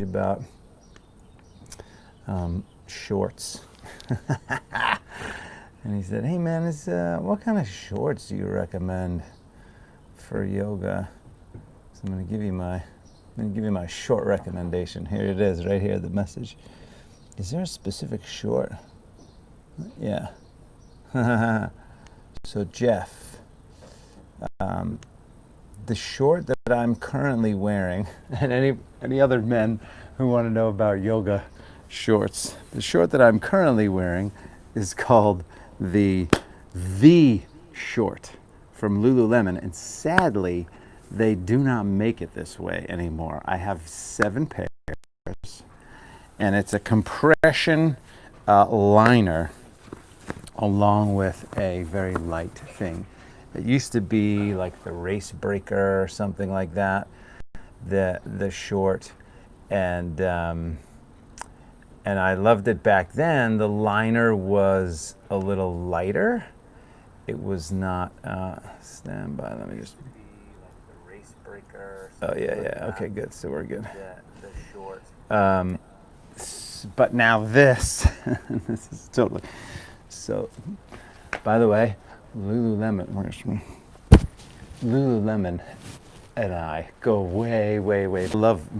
about shorts. And he said, hey man, what kind of shorts do you recommend for yoga? So I'm going to give you my short recommendation. Here it is, right here, the message. Is there a specific short? Yeah. So Jeff, the short that I'm currently wearing, and any other men who want to know about yoga shorts, the short that I'm currently wearing is called the short from Lululemon, and sadly they do not make it this way anymore. I have 7 pairs, and it's a compression liner along with a very light thing. It used to be like the race breaker or something like that, the short, and I loved it back then. The liner was a little lighter. It was not, stand by, let me just. The race breaker. Oh yeah, okay, good, so we're good. The short. But now this, this is totally, so, by the way, Lululemon and I go way, way, way. Love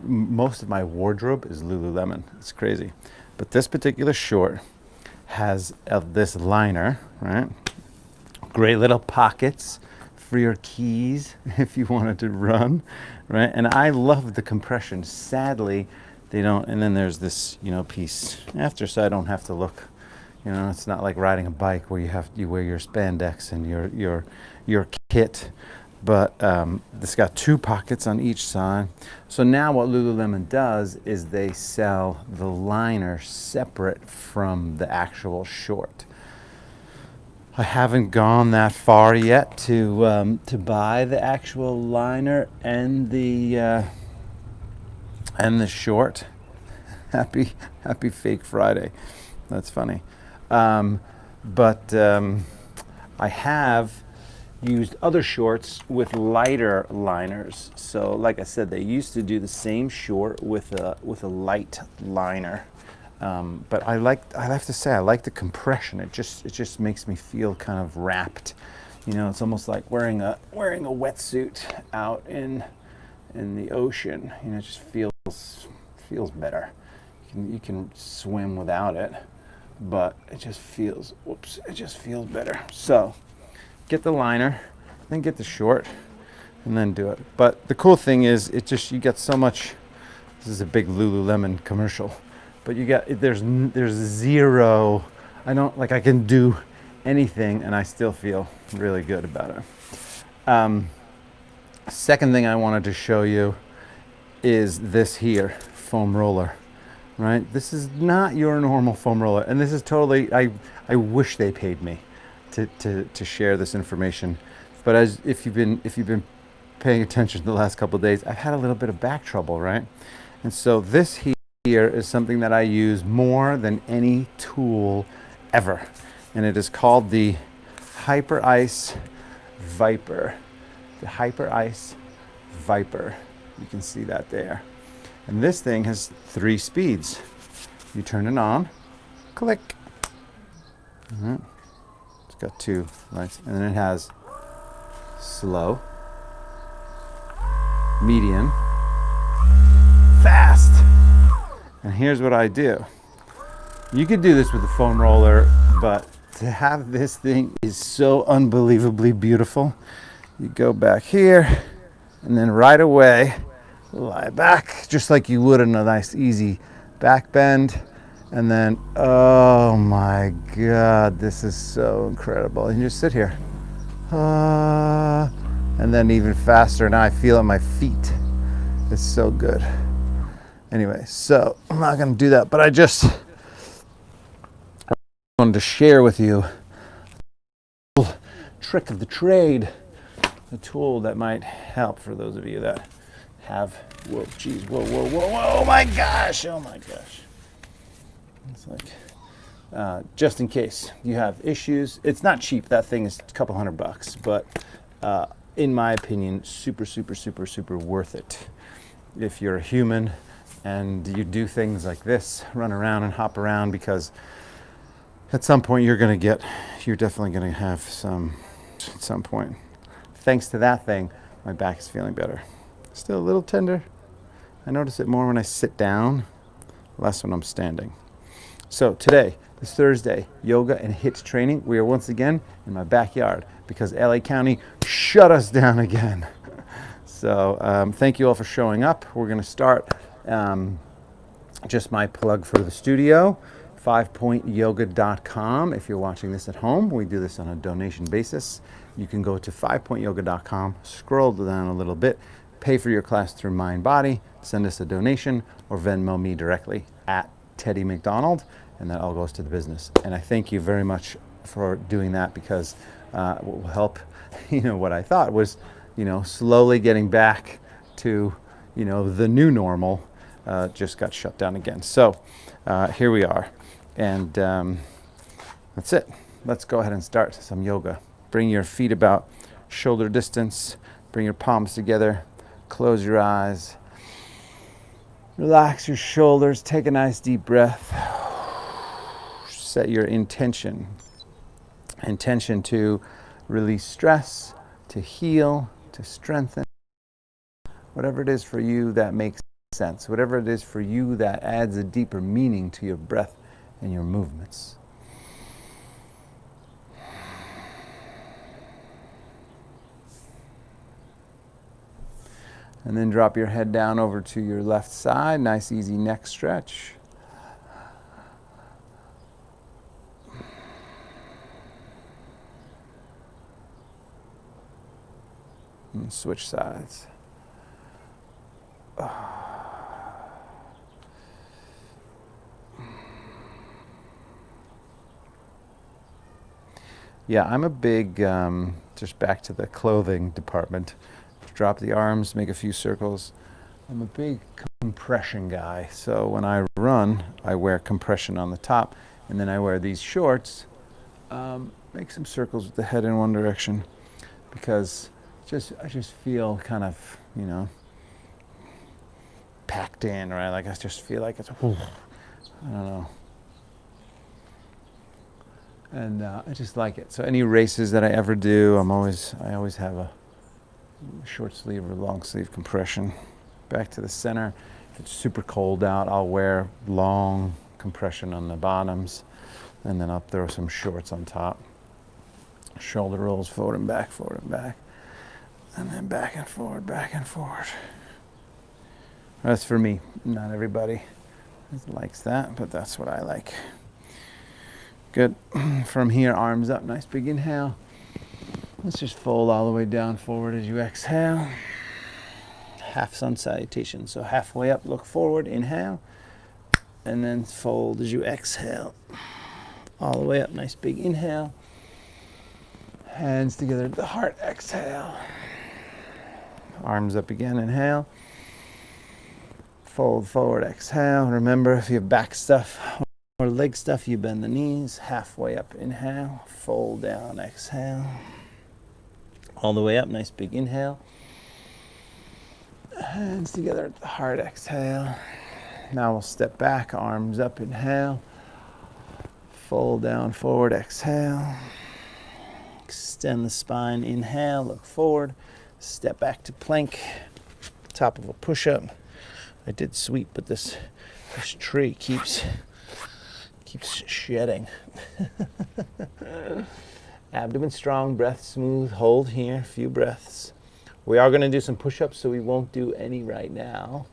most of my wardrobe is Lululemon. It's crazy. But this particular short has this liner, right? Great little pockets for your keys if you wanted to run, right? And I love the compression. Sadly, they don't, and then there's this, piece after, so I don't have to look. It's not like riding a bike where you wear your spandex and your kit. But this got 2 pockets on each side. So now what Lululemon does is they sell the liner separate from the actual short. I haven't gone that far yet to buy the actual liner and the short. Happy Fake Friday. That's funny. But I have used other shorts with lighter liners. So like I said, they used to do the same short with a light liner. But I have to say, I like the compression. It just makes me feel kind of wrapped. It's almost like wearing a wetsuit out in the ocean. It just feels better. You can swim without it, but it just feels better. So get the liner, then get the short, and then do it. But the cool thing is, you get so much. This is a big Lululemon commercial, but there's zero. I can do anything, and I still feel really good about it. Second thing I wanted to show you is this here foam roller. Right? This is not your normal foam roller, and this is totally. I wish they paid me to share this information, but if you've been paying attention the last couple of days, I've had a little bit of back trouble, right? And so this here is something that I use more than any tool ever, and it is called the Hyper Ice Viper. The Hyper Ice Viper. You can see that there. And this thing has 3 speeds. You turn it on, click. It's got 2 lights, and then it has slow, medium, fast. And here's what I do. You could do this with a foam roller, but to have this thing is so unbelievably beautiful. You go back here, and then right away, lie back just like you would in a nice easy back bend, and then oh my god, this is so incredible. And you just sit here, and then even faster. Now I feel it in my feet. It's so good. Anyway, so I'm not going to do that, but I just wanted to share with you a trick of the trade, a tool that might help for those of you that have, whoa, oh my gosh. It's like, just in case you have issues. It's not cheap. That thing is a couple $100, but in my opinion, super worth it. If you're a human and you do things like this, run around and hop around, because at some point you're definitely going to have some, at some point. Thanks to that thing, my back is feeling better. Still a little tender. I notice it more when I sit down, less when I'm standing. So today is Thursday, yoga and HIIT training. We are once again in my backyard because LA County shut us down again. So thank you all for showing up. We're going to start, just my plug for the studio, 5pointyoga.com. If you're watching this at home, we do this on a donation basis. You can go to 5pointyoga.com, scroll down a little bit, pay for your class through MindBody, send us a donation, or Venmo me directly at Teddy McDonald, and that all goes to the business. And I thank you very much for doing that, because what will help, what I thought was, slowly getting back to, the new normal, just got shut down again. So here we are, and that's it. Let's go ahead and start some yoga. Bring your feet about shoulder distance, bring your palms together, close your eyes, relax your shoulders, take a nice deep breath, set your intention to release stress, to heal, to strengthen, whatever it is for you that makes sense, whatever it is for you that adds a deeper meaning to your breath and your movements. And then drop your head down over to your left side. Nice, easy neck stretch. And switch sides. Yeah, I'm a big, just back to the clothing department. Drop the arms, make a few circles. I'm a big compression guy, so when I run, I wear compression on the top, and then I wear these shorts, make some circles with the head in one direction, because I just feel kind of, packed in, right? Like I just feel like it's, I don't know. And I just like it. So any races that I ever do, I always have a short sleeve or long sleeve compression. Back to the center. If it's super cold out, I'll wear long compression on the bottoms, and then I'll throw some shorts on top. Shoulder rolls forward and back, and then back and forward, back and forward. That's for me. Not everybody likes that, but that's what I like. Good. From here, arms up, nice big inhale. Let's just fold all the way down forward as you exhale. Half sun salutation. So halfway up, look forward, inhale, and then fold as you exhale. All the way up, nice big inhale. Hands together at the heart, exhale. Arms up again, inhale. Fold forward, exhale. Remember, if you have back stuff or leg stuff, you bend the knees. Halfway up, inhale. Fold down, exhale. All the way up, nice big inhale. Hands together at the heart, exhale. Now we'll step back, arms up, inhale. Fold down, forward, exhale. Extend the spine, inhale, look forward. Step back to plank, top of a push-up. I did sweep, but this tree keeps shedding. Abdomen strong, breath smooth, hold here, a few breaths. We are going to do some push-ups, so we won't do any right now.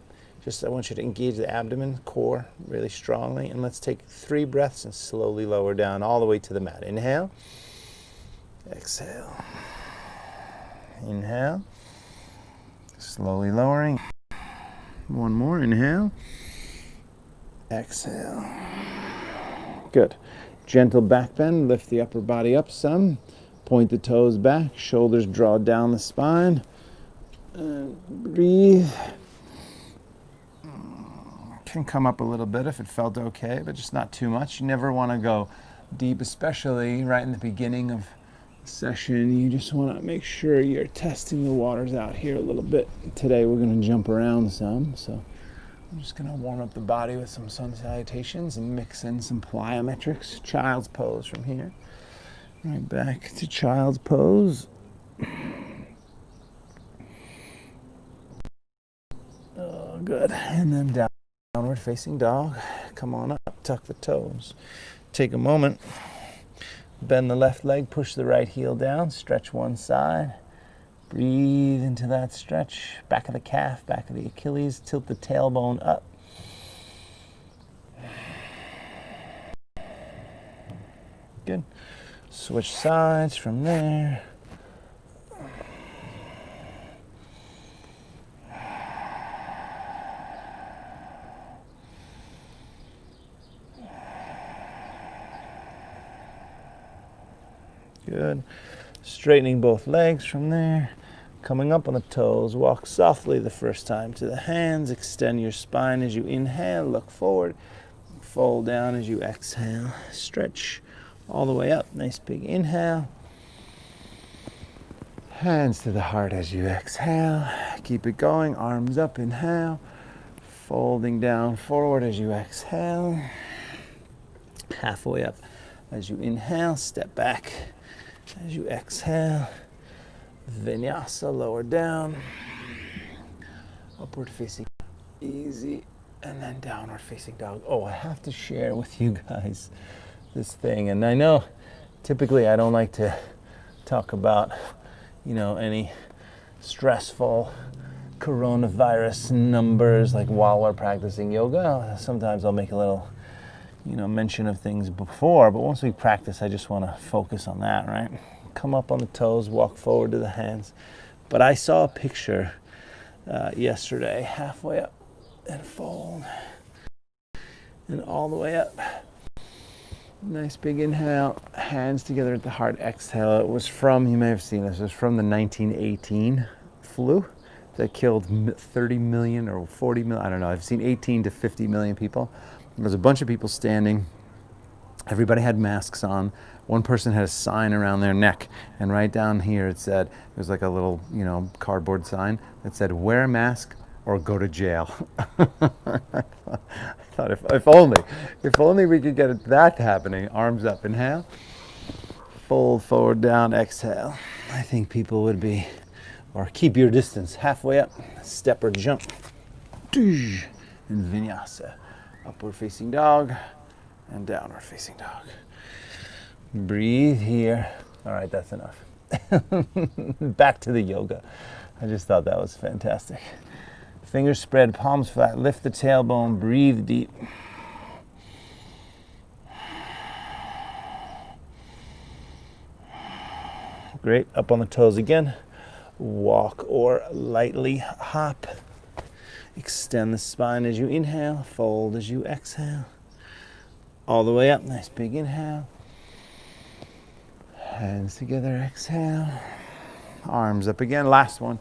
Just I want you to engage the abdomen, core really strongly, and let's take 3 breaths and slowly lower down all the way to the mat. Inhale, exhale, inhale, slowly lowering. One more, inhale, exhale. Good. Gentle back bend, lift the upper body up some, point the toes back, shoulders draw down the spine, and breathe. Can come up a little bit if it felt okay, but just not too much. You never want to go deep, especially right in the beginning of the session. You just want to make sure you're testing the waters out here a little bit. Today we're going to jump around some, so I'm just going to warm up the body with some sun salutations and mix in some plyometrics. Child's pose from here. Right back to child's pose. Oh, good. And then downward facing dog. Come on up, tuck the toes. Take a moment. Bend the left leg, push the right heel down, stretch one side. Breathe into that stretch. Back of the calf, back of the Achilles. Tilt the tailbone up. Good. Switch sides from there. Good. Straightening both legs from there. Coming up on the toes. Walk softly the first time to the hands. Extend your spine as you inhale. Look forward. Fold down as you exhale. Stretch all the way up. Nice big inhale. Hands to the heart as you exhale. Keep it going. Arms up. Inhale. Folding down forward as you exhale. Halfway up as you inhale. Step back as you exhale. Vinyasa, lower down. Upward facing, easy. And then downward facing dog. Oh, I have to share with you guys this thing. And I know typically I don't like to talk about, any stressful coronavirus numbers like while we're practicing yoga. Sometimes I'll make a little, mention of things before, but once we practice, I just want to focus on that, right? Come up on the toes, walk forward to the hands. But I saw a picture yesterday, halfway up and fold, and all the way up. Nice big inhale, hands together at the heart, exhale. It was from, you may have seen this, it was from the 1918 flu that killed 30 million or 40 million, I don't know, I've seen 18 to 50 million people. There was a bunch of people standing. Everybody had masks on. One person had a sign around their neck, and right down here it said, it was like a little, cardboard sign that said, wear a mask or go to jail. I thought if only we could get that happening. Arms up, inhale. Fold forward, down, exhale. I think people would be, or keep your distance, halfway up, step or jump. And vinyasa. Upward facing dog and downward facing dog. Breathe here. All right, that's enough. Back to the yoga. I just thought that was fantastic. Fingers spread, palms flat, lift the tailbone, breathe deep. Great, up on the toes again. Walk or lightly hop. Extend the spine as you inhale, fold as you exhale. All the way up, nice big inhale. Hands together, exhale. Arms up again, last one.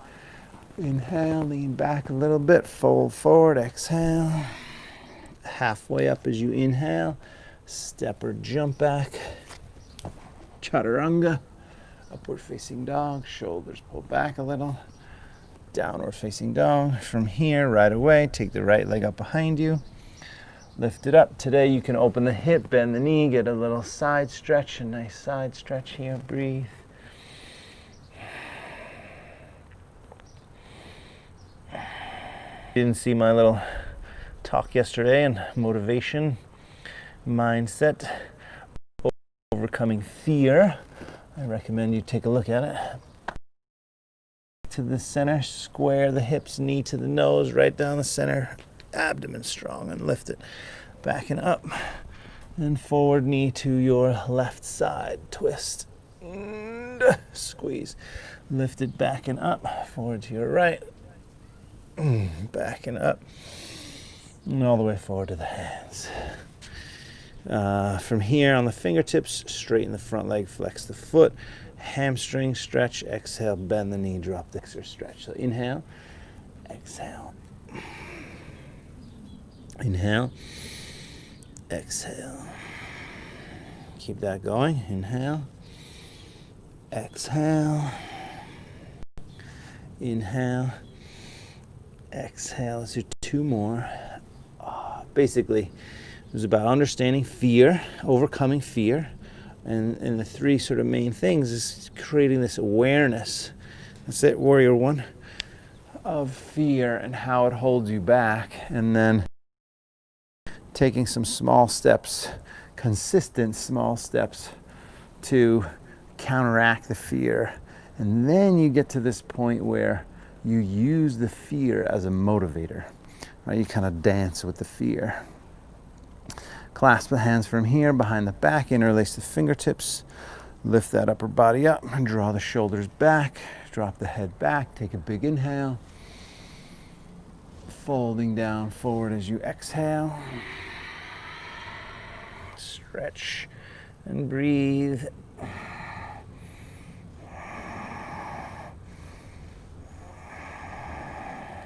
Inhale, lean back a little bit, fold forward, exhale. Halfway up as you inhale, step or jump back. Chaturanga, upward facing dog, shoulders pull back a little. Downward facing dog. From here, right away, take the right leg up behind you. Lift it up. Today you can open the hip, bend the knee, get a little side stretch, a nice side stretch here. Breathe. Didn't see my little talk yesterday and motivation, mindset, overcoming fear. I recommend you take a look at it. To the center, square the hips, knee to the nose, right down the center, abdomen strong, and lift it. Backing up, and forward knee to your left side, twist, and squeeze. Lift it back and up, forward to your right, back and up, and all the way forward to the hands. From here on the fingertips, straighten the front leg, flex the foot, hamstring stretch, exhale, bend the knee, drop the extra stretch. So inhale, exhale, inhale, exhale. Keep that going. Inhale, exhale, inhale, exhale. Let's do two more. basically, it was about understanding fear, overcoming fear, and the three sort of main things is creating this awareness. That's it, warrior one, of fear and how it holds you back, and then taking some small steps, consistent small steps to counteract the fear. And then you get to this point where you use the fear as a motivator, right? You kind of dance with the fear. Clasp the hands from here behind the back, interlace the fingertips, lift that upper body up, and draw the shoulders back, drop the head back, take a big inhale, folding down forward as you exhale. Stretch and breathe.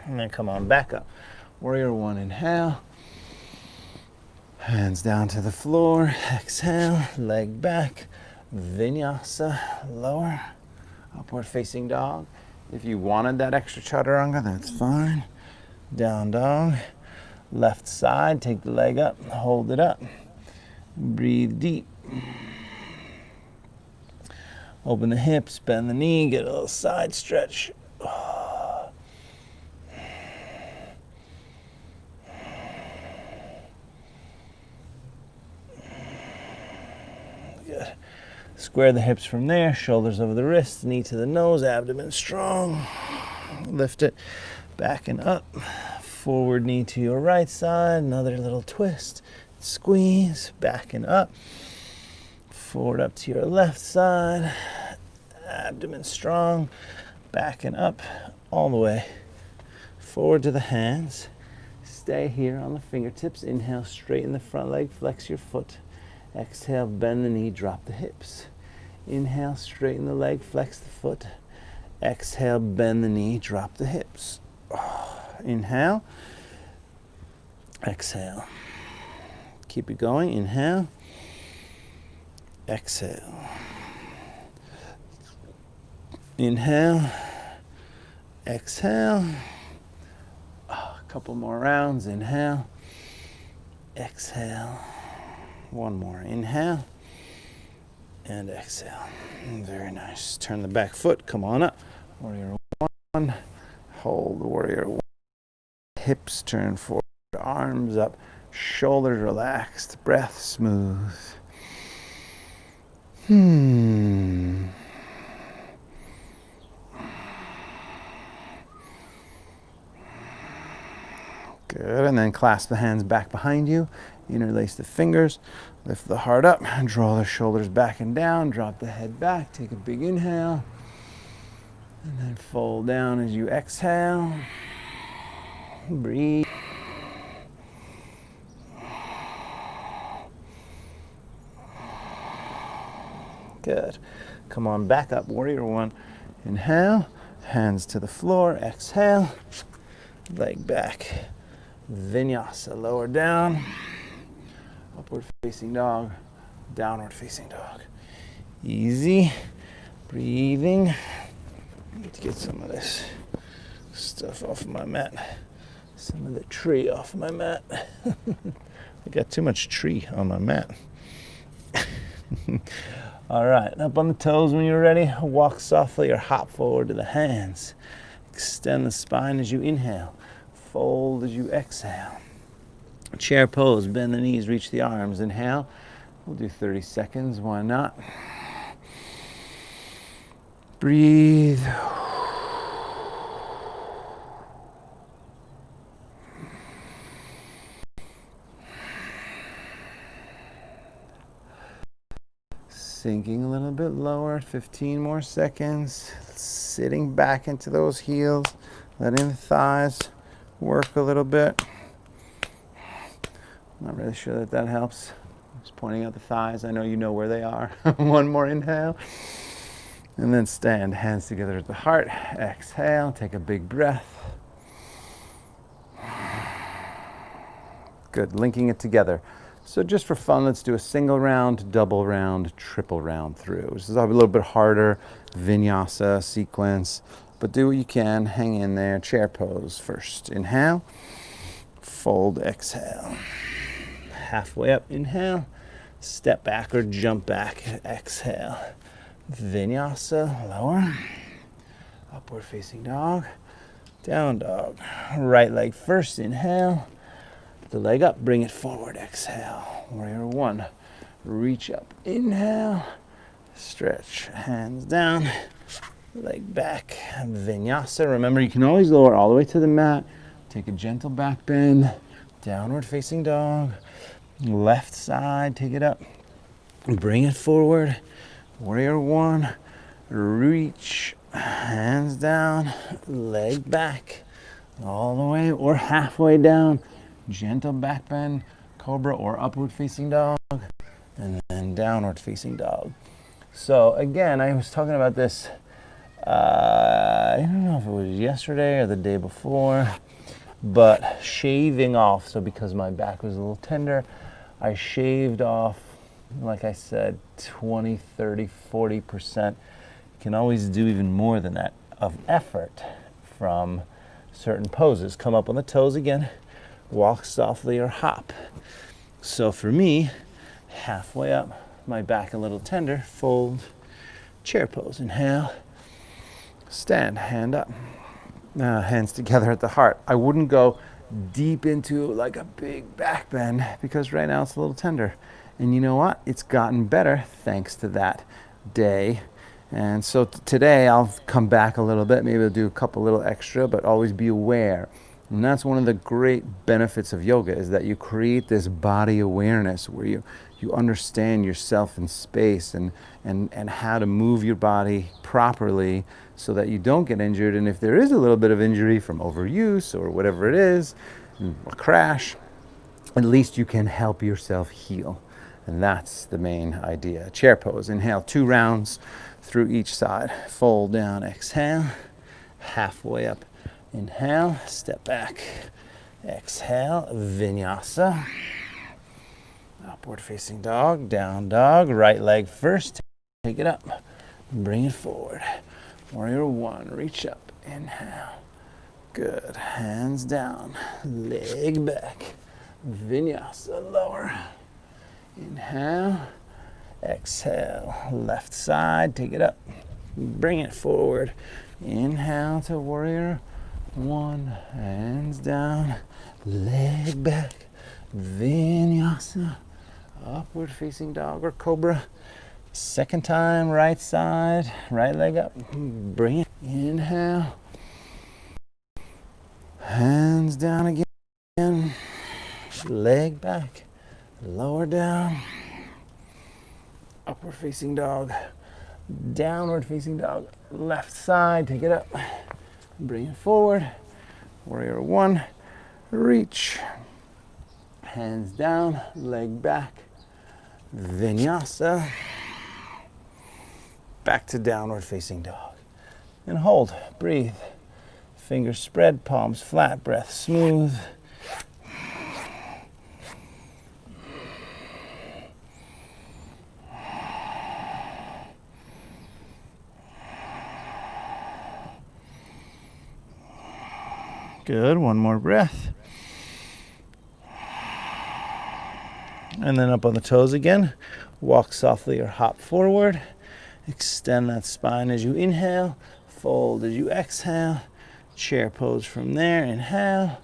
And then come on back up. Warrior one, inhale. Hands down to the floor. Exhale, leg back. Vinyasa, lower. Upward facing dog. If you wanted that extra chaturanga, that's fine. Down dog. Left side, take the leg up, hold it up. Breathe deep. Open the hips, bend the knee, get a little side stretch. Good. Square the hips from there, shoulders over the wrists, knee to the nose, abdomen strong. Lift it back and up. Forward knee to your right side, another little twist. Squeeze, back and up. Forward up to your left side. Abdomen strong. Back and up all the way. Forward to the hands. Stay here on the fingertips. Inhale, straighten the front leg, flex your foot. Exhale, bend the knee, drop the hips. Inhale, straighten the leg, flex the foot. Exhale, bend the knee, drop the hips. Inhale. Exhale. Keep it going. Inhale. Exhale. Inhale. Exhale. A couple more rounds. Inhale. Exhale. One more. Inhale. And exhale. Very nice. Turn the back foot. Come on up. Warrior one. Hold warrior one. Hips turn forward. Arms up. Shoulders relaxed, breath smooth. Good, and then clasp the hands back behind you, interlace the fingers, lift the heart up, draw the shoulders back and down, drop the head back, take a big inhale, and then fold down as you exhale. Breathe. Good. Come on back up, warrior one. Inhale, hands to the floor, exhale, leg back. Vinyasa, lower down, upward facing dog, downward facing dog. Easy, breathing. Need to get some of this stuff off of my mat. Some of the tree off of my mat. I got too much tree on my mat. All right, up on the toes when you're ready. Walk softly or hop forward to the hands. Extend the spine as you inhale. Fold as you exhale. Chair pose, bend the knees, reach the arms. Inhale. We'll do 30 seconds, why not? Breathe. Sinking a little bit lower, 15 more seconds. Sitting back into those heels, letting the thighs work a little bit. Not really sure that helps. Just pointing out the thighs. I know you know where they are. One more inhale. And then stand, hands together at the heart. Exhale, take a big breath. Good, linking it together. So just for fun, let's do a single round, double round, triple round through. This is a little bit harder, vinyasa sequence, but do what you can, hang in there. Chair pose first. Inhale, fold, exhale. halfway up, inhale, step back or jump back, exhale, vinyasa, lower, upward facing dog, down dog, right leg first, inhale, the leg up, bring it forward, exhale, warrior one, reach up, inhale, stretch, hands down, leg back, vinyasa. Remember, you can always lower all the way to the mat. Take a gentle back bend, downward facing dog, left side, take it up, bring it forward, warrior one, reach, hands down, leg back, all the way or halfway down, gentle back bend, cobra or upward facing dog, and then downward facing dog. So again, I was talking about this, I don't know if it was yesterday or the day before, but shaving off. So because my back was a little tender, I shaved off, like I said, 20, 30, 40%. You can always do even more than that of effort from certain poses. Come up on the toes again, walk softly or hop. So for me, halfway up, my back a little tender, fold, chair pose, inhale, stand, hand up, hands together at the heart. I wouldn't go deep into like a big back bend because right now it's a little tender. And you know what? It's gotten better thanks to that day. And so today I'll come back a little bit, maybe I'll do a couple little extra, but always be aware. And that's one of the great benefits of yoga, is that you create this body awareness where you understand yourself in space and how to move your body properly so that you don't get injured. And if there is a little bit of injury from overuse or whatever it is, a crash, at least you can help yourself heal. And that's the main idea. Chair pose, inhale 2 rounds through each side. Fold down, exhale, halfway up, inhale, step back, exhale, vinyasa. Upward facing dog, down dog, right leg first, take it up, bring it forward. Warrior one, reach up, inhale. Good, hands down, leg back, vinyasa, lower. Inhale, exhale, left side, take it up, bring it forward. Inhale to warrior one, hands down, leg back, vinyasa. Upward facing dog or cobra. Second time, right side, right leg up. Bring it. Inhale. Hands down again. Leg back. Lower down. Upward facing dog. Downward facing dog. Left side, take it up. Bring it forward. Warrior one. Reach. Hands down, leg back. Vinyasa, back to downward facing dog. And hold, breathe. Fingers spread, palms flat, breath smooth. Good, one more breath. And then up on the toes again. Walk softly or hop forward. Extend that spine as you inhale. Fold as you exhale. Chair pose from there. Inhale.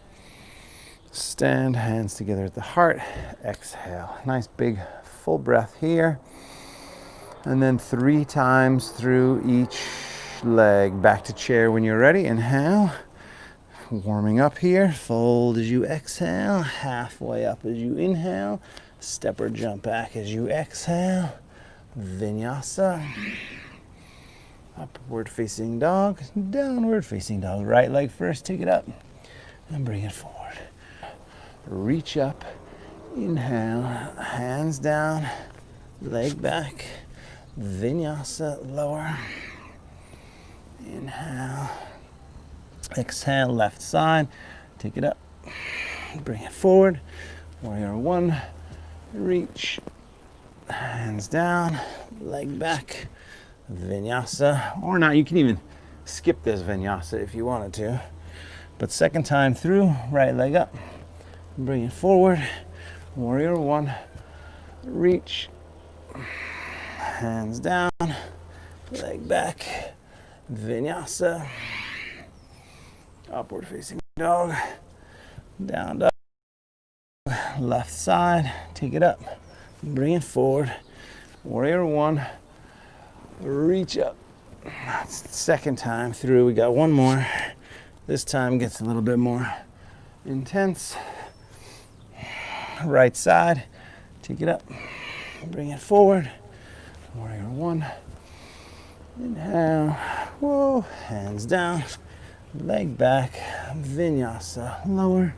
Stand, hands together at the heart. Exhale. Nice big full breath here. And then 3 times through each leg. Back to chair when you're ready. Inhale. Warming up here. Fold as you exhale. Halfway up as you inhale. Step or jump back as you exhale. Vinyasa. Upward facing dog, downward facing dog. Right leg first, take it up and bring it forward. Reach up, inhale, hands down, leg back. Vinyasa, lower. Inhale. Exhale, left side, take it up, bring it forward. Warrior one. Reach, hands down, leg back, vinyasa, or not, you can even skip this vinyasa if you wanted to. But second time through, right leg up, bring it forward, Warrior one. Reach. Hands down. Leg back. Vinyasa. Upward facing dog. Down dog. Left side. Take it up. Bring it forward. Warrior one. Reach up. That's the second time through. We got one more. This time gets a little bit more intense. Right side. Take it up. Bring it forward. Warrior one. Inhale. Whoa. Hands down. Leg back. Vinyasa. Lower.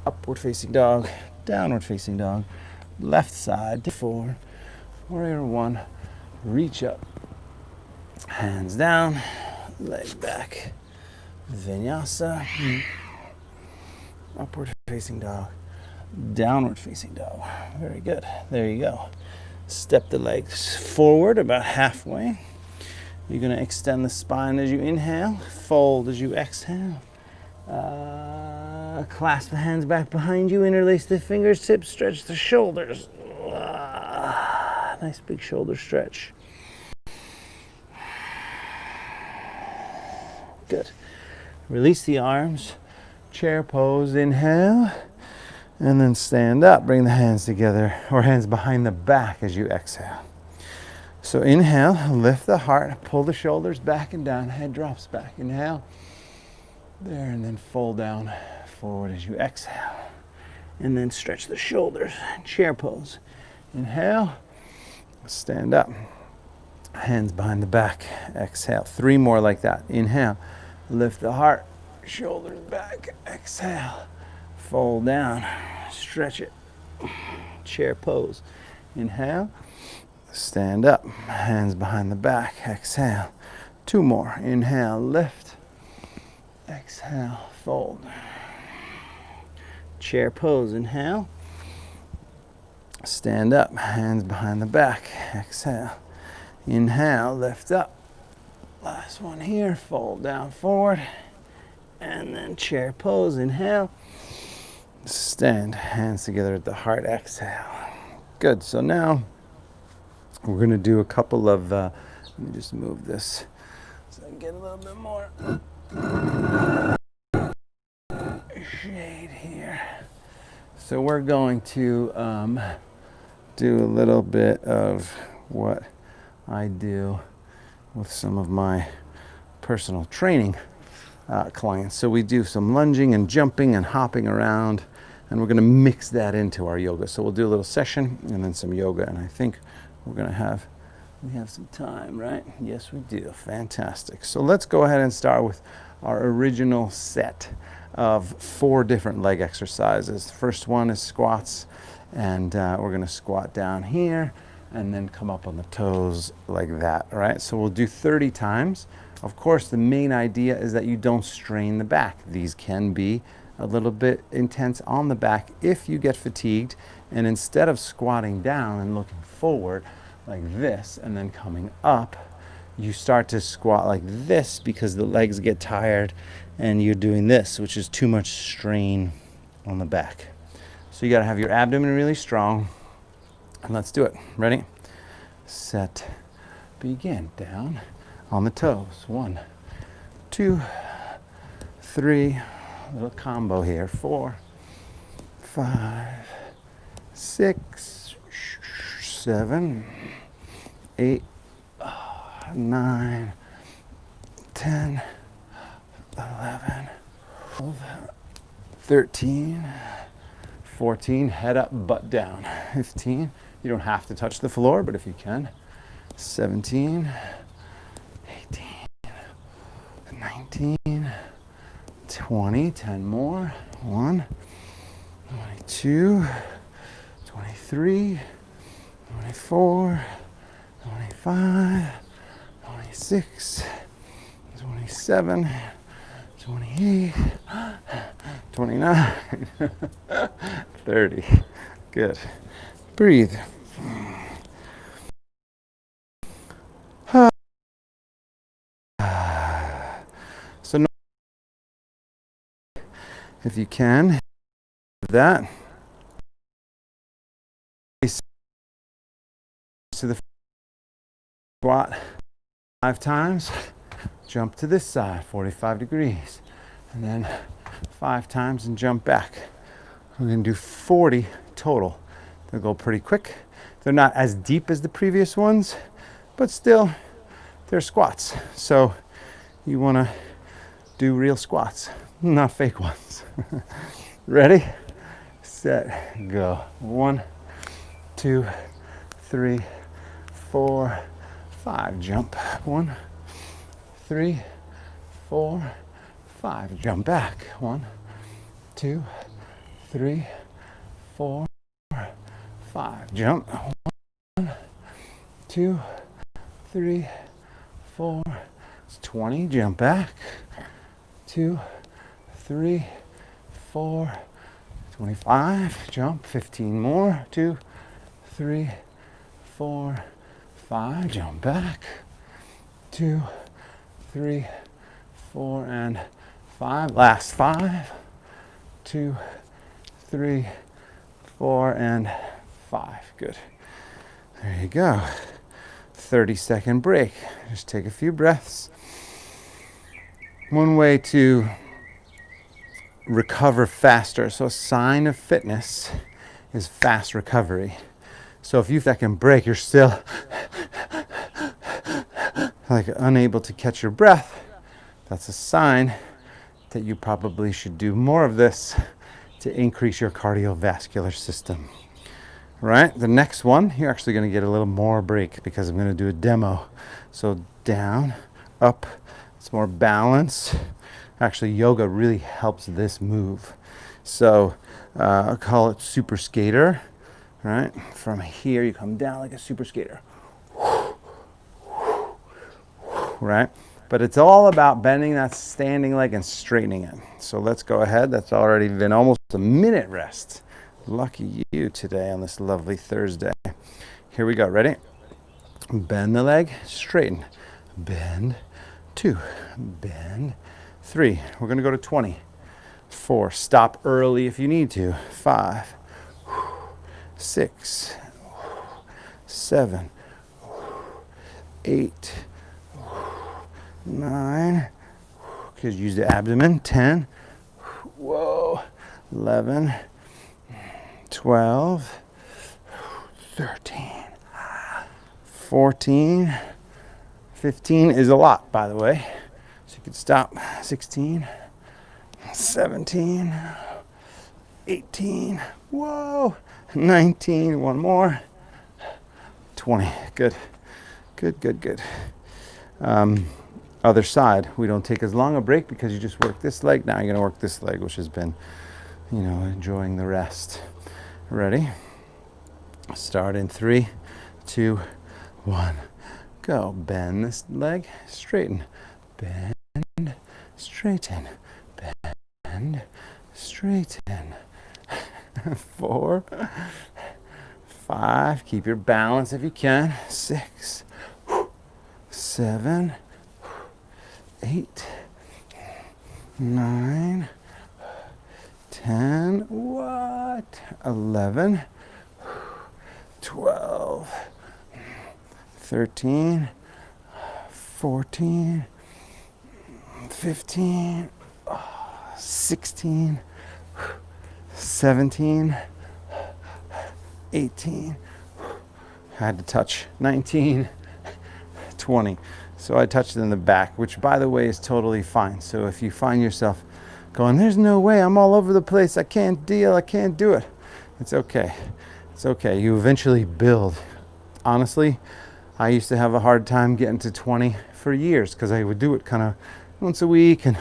Upward facing dog. Downward facing dog. Left side. Forward. Warrior one. Reach up. Hands down. Leg back. Vinyasa. Upward facing dog. Downward facing dog. Very good. There you go. Step the legs forward about halfway. You're going to extend the spine as you inhale. Fold as you exhale. Clasp the hands back behind you. Interlace the fingertips. Stretch the shoulders. Nice big shoulder stretch. Good. Release the arms. Chair pose. Inhale. And then stand up. Bring the hands together or hands behind the back as you exhale. So inhale. Lift the heart. Pull the shoulders back and down. Head drops back. Inhale. There. And then fold down forward as you exhale. And then stretch the shoulders. Chair pose. Inhale. Stand up. Hands behind the back. Exhale. 3 more like that. Inhale. Lift the heart. Shoulders back. Exhale. Fold down. Stretch it. Chair pose. Inhale. Stand up. Hands behind the back. Exhale. 2 more. Inhale. Lift. Exhale. Fold. Chair pose. Inhale. Stand up. Hands behind the back. Exhale. Inhale. Lift up. Last one here. Fold down forward. And then chair pose. Inhale. Stand. Hands together at the heart. Exhale. Good. So now we're going to do a couple of, let me just move this so I can get a little bit more shade here. So we're going to do a little bit of what I do with some of my personal training clients. So we do some lunging and jumping and hopping around, and we're going to mix that into our yoga. So we'll do a little session and then some yoga, and I think we're going to have, we have some time, right? Yes, we do. Fantastic. So let's go ahead and start with our original set of 4 different leg exercises. The first one is squats, and we're going to squat down here and then come up on the toes like that, all right? So we'll do 30 times. Of course, the main idea is that you don't strain the back. These can be a little bit intense on the back if you get fatigued, and instead of squatting down and looking forward like this and then coming up, you start to squat like this because the legs get tired and you're doing this, which is too much strain on the back. So you got to have your abdomen really strong, and let's do it. Ready? Set. Begin. Down on the toes. 1, 2, 3. Little combo here. 4, 5, 6, 7, 8, 9, 10, 11, 12, 13, 14. Head up, butt down. 15. You don't have to touch the floor, but if you can. 17, 18, 19, 20. 10 more. 1, 22, 23, 24, 25, 26, 27, 28, 29, 30. Good. Breathe. So if you can, that, to the squat 5 times, jump to this side 45 degrees, and then 5 times and jump back. We're going to do 40 total. They'll go pretty quick. They're not as deep as the previous ones, but still they're squats. So you want to do real squats, not fake ones. Ready, set, go. 1, 2, 3, 4, 5. Jump. 1, 3, 4, 5. Jump back. 1, 2, 3, 4, 5. Jump. 1, 2, 3, 4. It's 20. Jump back. 2, 3, 4. 25. Jump. 15 more. 2, 3, 4, 5. Jump back. 2, 3, 4, and 5. Last 5. 2, 3, 4, and 5. Good. There you go. 30-second break. Just take a few breaths. One way to recover faster, so a sign of fitness is fast recovery. So if you second break, you're still like unable to catch your breath, that's a sign that you probably should do more of this to increase your cardiovascular system. Right? The next one, you're actually going to get a little more break because I'm going to do a demo. So down, up, it's more balance. Actually, yoga really helps this move. So I'll call it super skater. Right? From here, you come down like a super skater. Right? But it's all about bending that standing leg and straightening it. So let's go ahead. That's already been almost a minute rest. Lucky you today on this lovely Thursday. Here we go. Ready? Bend the leg, straighten. Bend. 2. Bend. 3. We're going to go to 20. 4. Stop early if you need to. 5. 6. 7. 8. 9. Because use the abdomen. 10. Whoa. 11. 12. 13. 14. 15 is a lot, by the way. So you could stop. 16. 17. 18. Whoa. 19. One more. 20. Good. Good, good, good. Other side, we don't take as long a break because you just work this leg. Now you're going to work this leg, which has been, enjoying the rest. Ready? Start in 3, 2, 1. Go. Bend this leg, straighten. Bend, straighten. Bend, straighten. 4, 5. Keep your balance if you can. 6, 7, 8, 9, 10, what? 11, 12, 13, 14, 15, 16, 17, 18, had to touch 19, 20. So I touched it in the back, which by the way is totally fine. So if you find yourself going, there's no way, I'm all over the place, I can't do it. It's okay. It's okay. You eventually build. Honestly, I used to have a hard time getting to 20 for years because I would do it kind of once a week and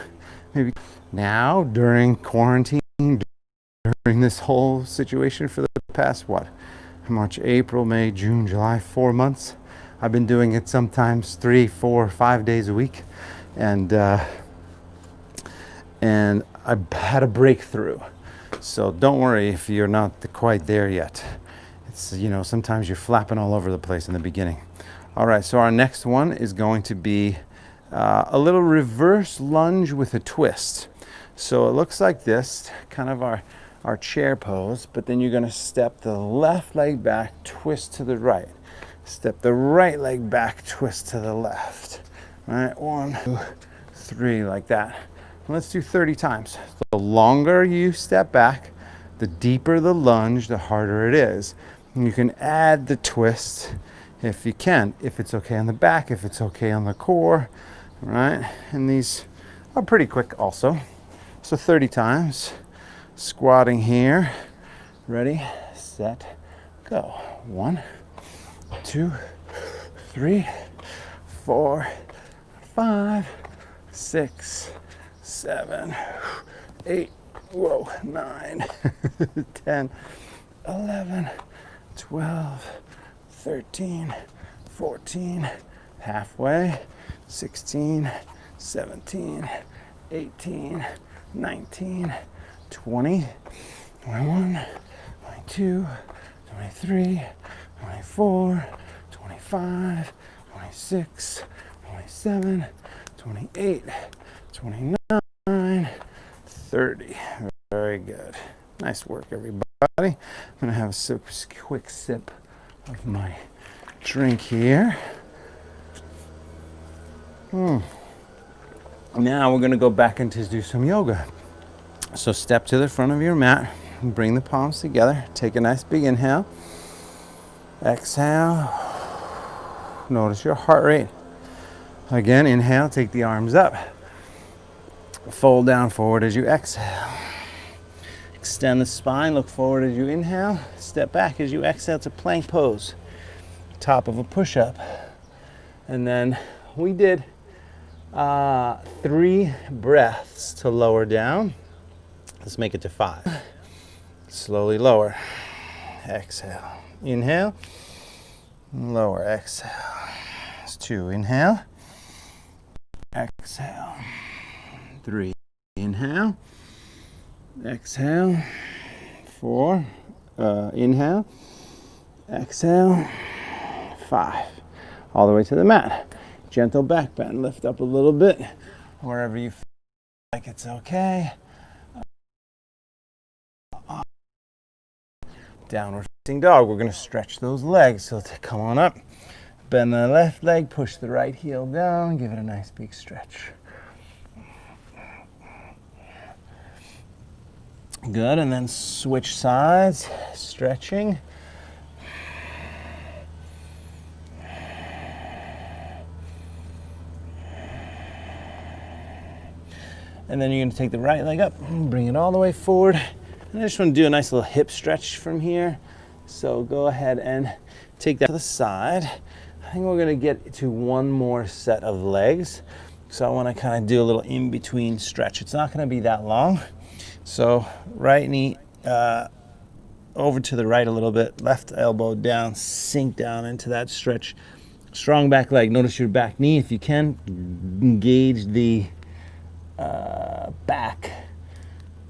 maybe. Now during quarantine, during this whole situation for the past March, April, May, June, July, 4 months, I've been doing it sometimes 3, 4, 5 days a week, and I've had a breakthrough. So don't worry if you're not quite there yet. It's, sometimes you're flapping all over the place in the beginning. All right, so our next one is going to be a little reverse lunge with a twist. So it looks like this, kind of our chair pose, but then you're going to step the left leg back, twist to the right. Step the right leg back, twist to the left. All right, 1, 2, 3, like that. Let's do 30 times. The longer you step back, the deeper the lunge, the harder it is. And you can add the twist if you can, if it's okay on the back, if it's okay on the core, right? And these are pretty quick also. So 30 times, squatting here. Ready, set, go. 1, 2, 3, 4, 5, 6, 7, 8, whoa, 9, 10, 11, 12, 13, 14, halfway, 16, 17, 18, 19, 20, 21, 22, 23, 24, 25, 26, 27, 28, 29, 30. Very good. Nice work, everybody. I'm going to have a quick sip of my drink here. Now we're going to go back into do some yoga. So step to the front of your mat, bring the palms together, take a nice big inhale, exhale, notice your heart rate. Again, inhale, take the arms up, fold down forward as you exhale. Extend the spine, look forward as you inhale, step back as you exhale to plank pose, top of a push-up. And then we did 3 breaths to lower down. Let's make it to 5. Slowly lower, exhale, inhale, lower, exhale. It's 2, inhale, exhale, 3, inhale, exhale, 4, inhale, exhale, 5, all the way to the mat. Gentle back bend, lift up a little bit, wherever you feel like it's okay. Downward facing dog, we're going to stretch those legs, so come on up, bend the left leg, push the right heel down, give it a nice big stretch. Good, and then switch sides, stretching. And then you're going to take the right leg up, bring it all the way forward. And I just want to do a nice little hip stretch from here. So go ahead and take that to the side. I think we're going to get to one more set of legs. So I want to kind of do a little in-between stretch. It's not going to be that long. So right knee over to the right a little bit, left elbow down, sink down into that stretch. Strong back leg. Notice your back knee if you can. Engage the back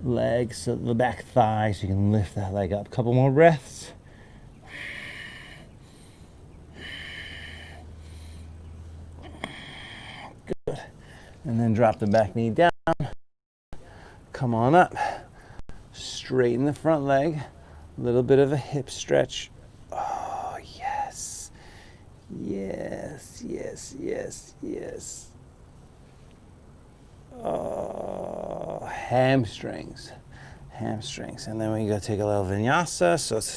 leg, so the back thigh, so you can lift that leg up. Couple more breaths. Good. And then drop the back knee down. Come on up. Straighten the front leg. A little bit of a hip stretch. Oh, yes. Yes, yes, yes, yes. Oh, hamstrings, and then we go take a little vinyasa. So it's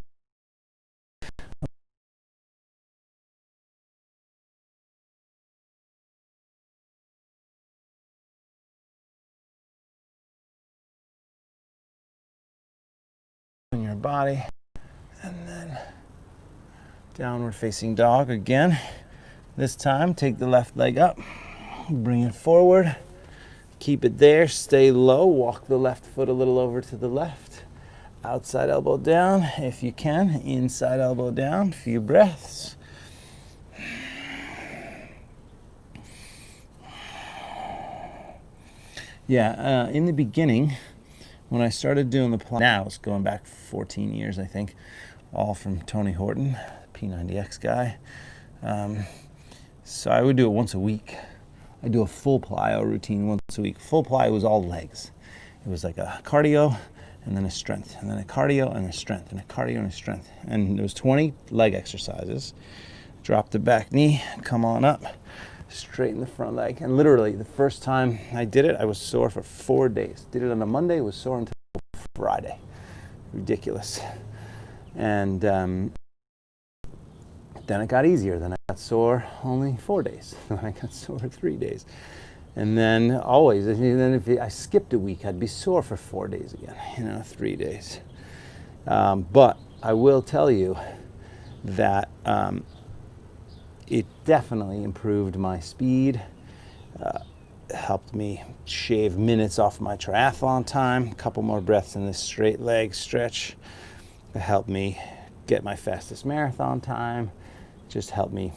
in your body, and then downward facing dog again. This time, take the left leg up, bring it forward. Keep it there, stay low, walk the left foot a little over to the left. Outside elbow down, if you can. Inside elbow down, few breaths. Yeah, in the beginning, when I started doing the now it's going back 14 years, I think, all from Tony Horton, P90X guy. So I would do it once a week. I do a full plyo routine once a week. Full plyo was all legs. It was like a cardio and then a strength, and then a cardio and a strength, and a cardio and a strength. And it was 20 leg exercises. Drop the back knee, come on up, straighten the front leg. And literally, the first time I did it, I was sore for 4 days. Did it on a Monday, was sore until Friday. Ridiculous. And then it got easier. Then I got sore only 4 days. Then I got sore 3 days. And then always, then if I skipped a week, I'd be sore for 4 days again, 3 days. But I will tell you that it definitely improved my speed, helped me shave minutes off my triathlon time, a couple more breaths in this straight leg stretch. It helped me get my fastest marathon time, just helped me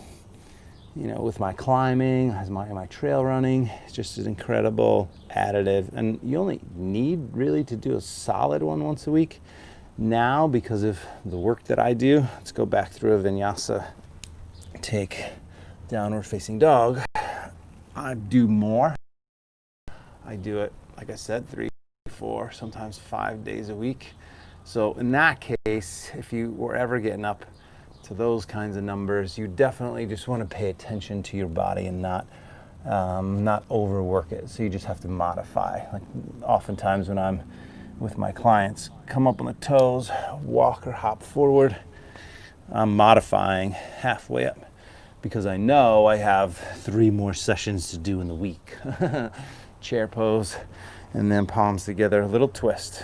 with my climbing, as my trail running. It's just an incredible additive. And you only need really to do a solid one once a week. Now, because of the work that I do, let's go back through a vinyasa, take downward facing dog. I do more. I do it, like I said, 3, 4, sometimes 5 days a week. So in that case, if you were ever getting up to those kinds of numbers, you definitely just want to pay attention to your body and not overwork it. So you just have to modify. Like oftentimes when I'm with my clients, come up on the toes, walk or hop forward, I'm modifying halfway up because I know I have 3 more sessions to do in the week. Chair pose, and then palms together, a little twist.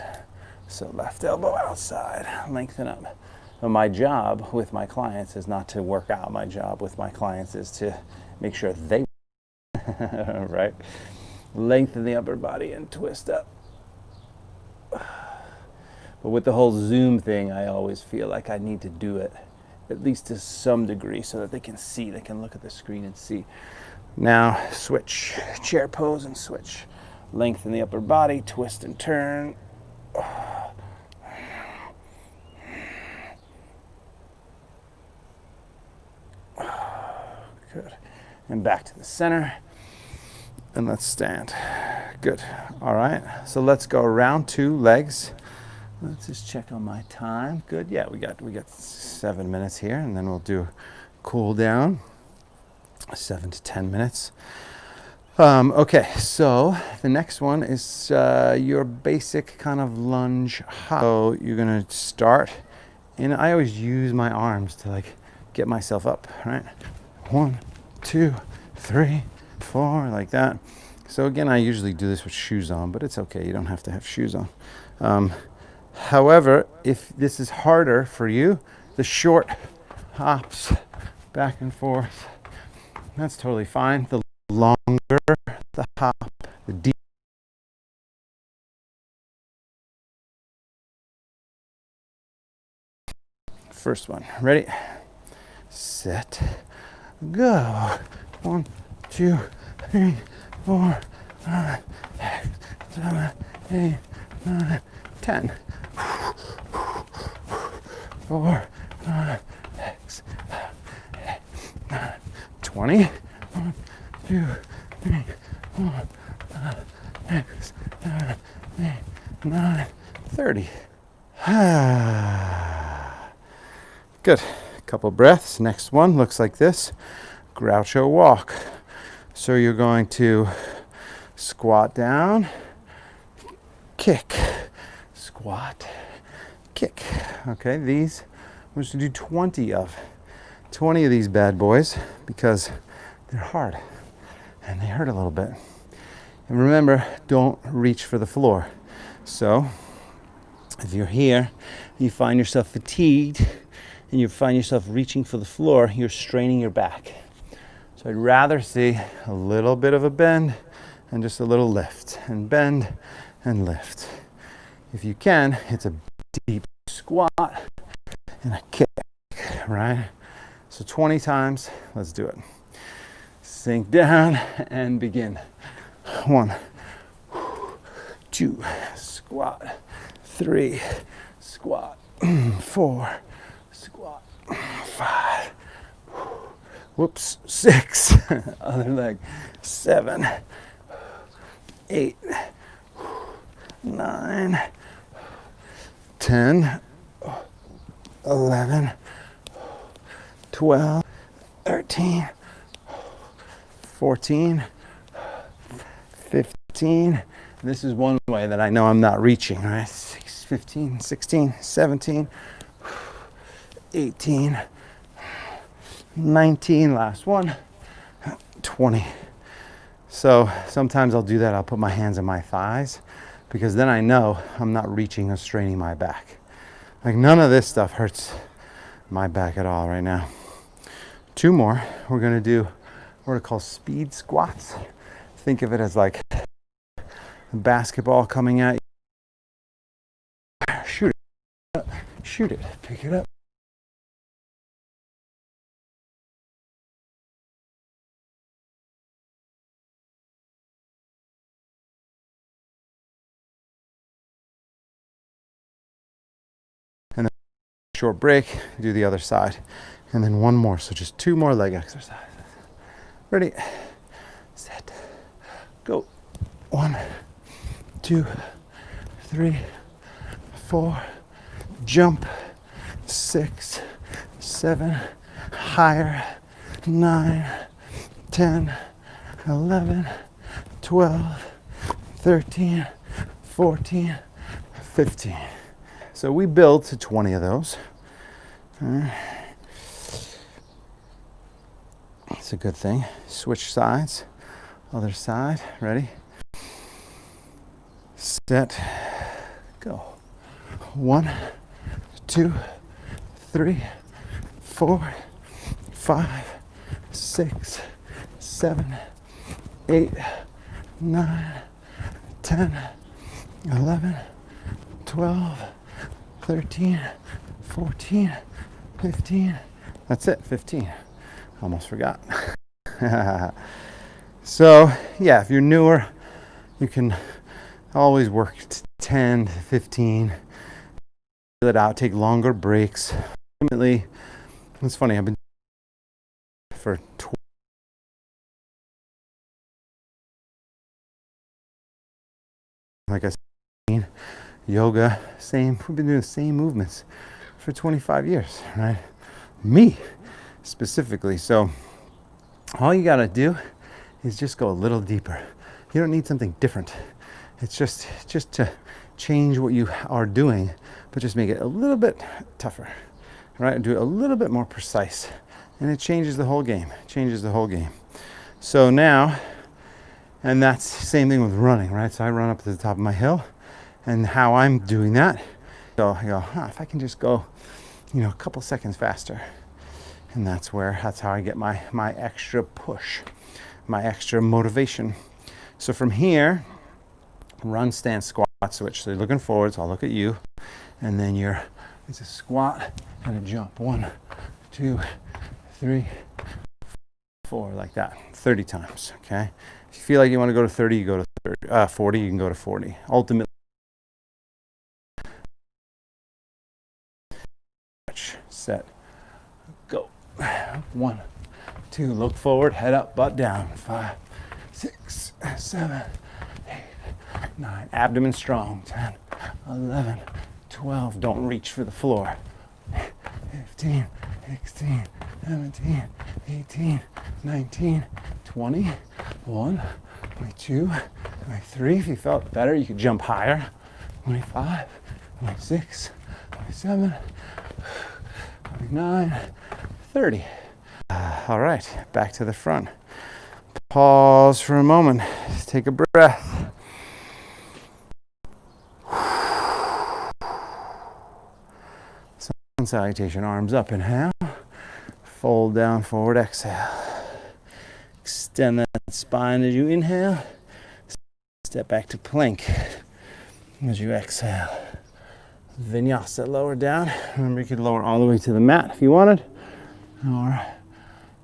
So left elbow outside, lengthen up. But my job with my clients is not to work out. My job with my clients is to make sure they right? Lengthen the upper body and twist up. But with the whole Zoom thing, I always feel like I need to do it at least to some degree so that they can see, they can look at the screen and see. Now switch, chair pose and switch. Lengthen the upper body, twist and turn. Good. And back to the center. And let's stand. Good. All right. So let's go around 2 legs. Let's just check on my time. Good. Yeah, we got 7 minutes here, and then we'll do cool down. 7 to 10 minutes. Okay, so the next one is your basic kind of lunge hop. So you're gonna start, and I always use my arms to get myself up, right? 1, 2, 3, 4, like that. So again, I usually do this with shoes on, but it's okay. You don't have to have shoes on. However, if this is harder for you, the short hops back and forth, that's totally fine. The longer the hop, the deep. First one, ready, set, go. 1, 2, 3, 4, 5, 6, 7, 8, 9, 10. 4, 5, 6, 7, 8, 9, 20. 1, 2, 3, 4, 5, 6, 7, 8, 9, 30. Good. Couple breaths. Next one looks like this. Groucho walk. So you're going to squat down, kick, squat, kick. Okay, these I'm just gonna do 20 of these bad boys because they're hard and they hurt a little bit. And remember, don't reach for the floor. So if you're here, you find yourself fatigued and you find yourself reaching for the floor, you're straining your back. So I'd rather see a little bit of a bend and just a little lift, and bend and lift. If you can, it's a deep squat and a kick, right? So 20 times, let's do it. Sink down and begin. 1, 2, squat. 3, squat. 4, squat. 5, whoops, 6, other leg. 7, 8, 9, 10, 11, 12, 13, 14, 15. This is one way that I know I'm not reaching, right? 15, 16, 17, 18, 19, last one, 20. So sometimes I'll do that. I'll put my hands on my thighs because then I know I'm not reaching or straining my back. Like none of this stuff hurts my back at all right now. 2 more. We're gonna do what are called speed squats. Think of it as like a basketball coming at you. Shoot it up, shoot it, pick it up. And then short break, do the other side. And then 1 more, so just 2 more leg exercises. Ready, set, go. 1, 2, 3, 4, jump, 6, 7, higher, 9, 10, 11, 12, 13, 14, 15. So we build to 20 of those. It's a good thing. Switch sides. Other side. Ready? Set. Go. 1, 2, 3, 4, 5, 6, 7, 8, 9, 10, 11, 12, 13, 14, 15. That's it, 15. Almost forgot. So, yeah, if you're newer, you can always work 10, 15. Feel it out, take longer breaks. Ultimately, it's funny, I've been for like I said, yoga, same. We've been doing the same movements for 25 years, right? Me, specifically. So all you gotta do is just go a little deeper. You don't need something different. It's just to change what you are doing, but just make it a little bit tougher, right? Do it a little bit more precise, and it changes the whole game. Changes the whole game. So now, and that's the same thing with running, right? So I run up to the top of my hill, and how I'm doing that, so I go, if I can just go, a couple seconds faster, and that's how I get my extra push, my extra motivation. So from here, run, stand, squat, switch. So you're looking forward, so I'll look at you, and then it's a squat and a jump. 1, 2, 3, 4, like that, 30 times, okay? If you feel like you want to go to 30, you go to 30, 40, you can go to 40. Ultimately, set, go. 1, 2, look forward, head up, butt down. 5, 6, 7, 8, 9, abdomen strong. 10, 11, 12, don't reach for the floor. 15, 16, 17, 18, 19, 20, 1, 22, 23. If you felt better, you could jump higher. 25, 26, 27, 29, 30. All right, back to the front. Pause for a moment. Take a breath. Sun salutation, arms up, inhale. Fold down, forward, exhale. Extend that spine as you inhale. Step back to plank as you exhale. Vinyasa, lower down. Remember, you could lower all the way to the mat if you wanted, or